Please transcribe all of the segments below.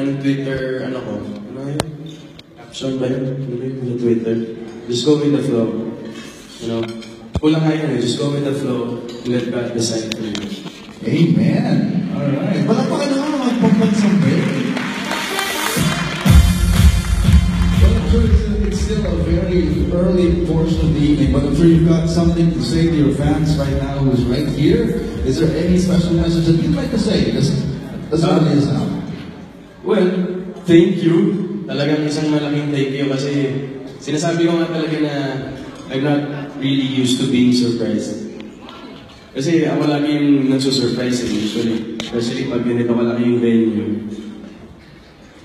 Yung Twitter, ano ko? Ano yun? Caption ba yun? Ano yun sa Twitter? Just go with the flow. You know? Kulang nga yun eh. Just go with the flow. Let God decide for you. Amen! Alright. Wala pa ka na nga magpapansang break. Well, I'm sure it's still a very early portion of the evening, but I'm sure you've got something to say to your fans right now who's right here. Is there any special message that you'd like to say? That's what it is now. Well, thank you. Talagang isang malaking thank you kasi sinasabi ko nga talaga na I'm not really used to being surprised. Kasi ako lagi yung nagsusurprise usually. Especially pag ganito kalaki yung venue.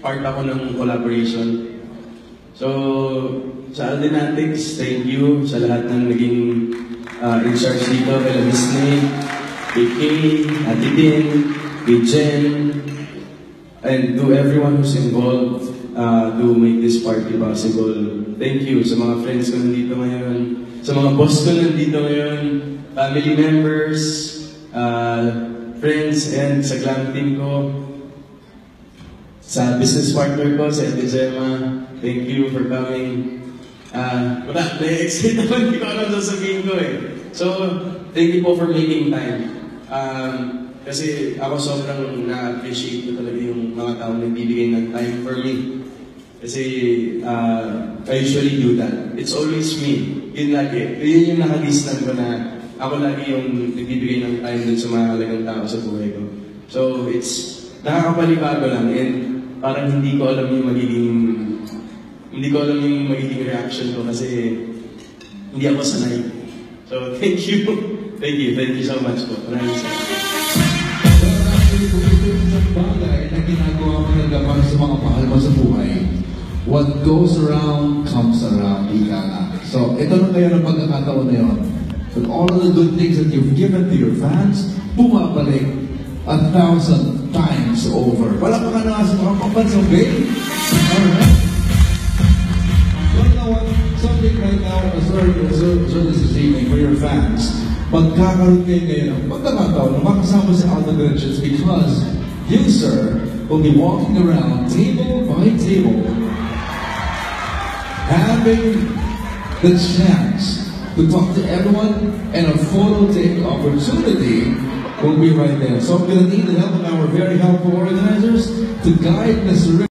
Part ako ng collaboration. So, sa Aldenatics, thank you sa lahat ng naging in charge dito. Kay Disney, kay Kay, Ate Din, kay Jen, and to everyone who's involved to make this party possible. Thank you sa mga friends ko nandito ngayon, sa mga boss ko nandito ngayon, family members, friends, and sa glam team ko, sa business partner ko, sa Edezema. Thank you for coming. Na-excite naman, hindi ko alam sasabihin ko eh. So, thank you po for making time. Kasi ako sobrang na-appreciate ko talaga yung mga taong nagbibigay ng time for me. Kasi I usually do that. It's always me. Yun lagi. Yun yung nakagistan ko na ako lagi yung nagbibigay ng time dun sa mga halagang tao sa buhay ko. So it's nakakapalibago lang and parang hindi ko alam yung magiging reaction ko kasi hindi ako sanay. So thank you. Thank you so much po. Maraming salamat. Isang bagay na ginagawa mo talaga para sa mga mahal mo sa buhay. What goes around, comes around, ika nga. So, ito na ngayon ang pagkakataon na yun. With all of the good things that you've given to your fans, bumabalik 1,000 times over. Wala pa ka na sa mga papansang bay? Alright. Well, now, something right now, as early this evening, for your fans, magkakaroon kayo ngayon ng pagkakataon na makasama si Alden Richards because you, sir, will be walking around table by table having the chance to talk to everyone and a photo take opportunity will be right there. So I'm going to need the help of our very helpful organizers to guide Mr. Richards.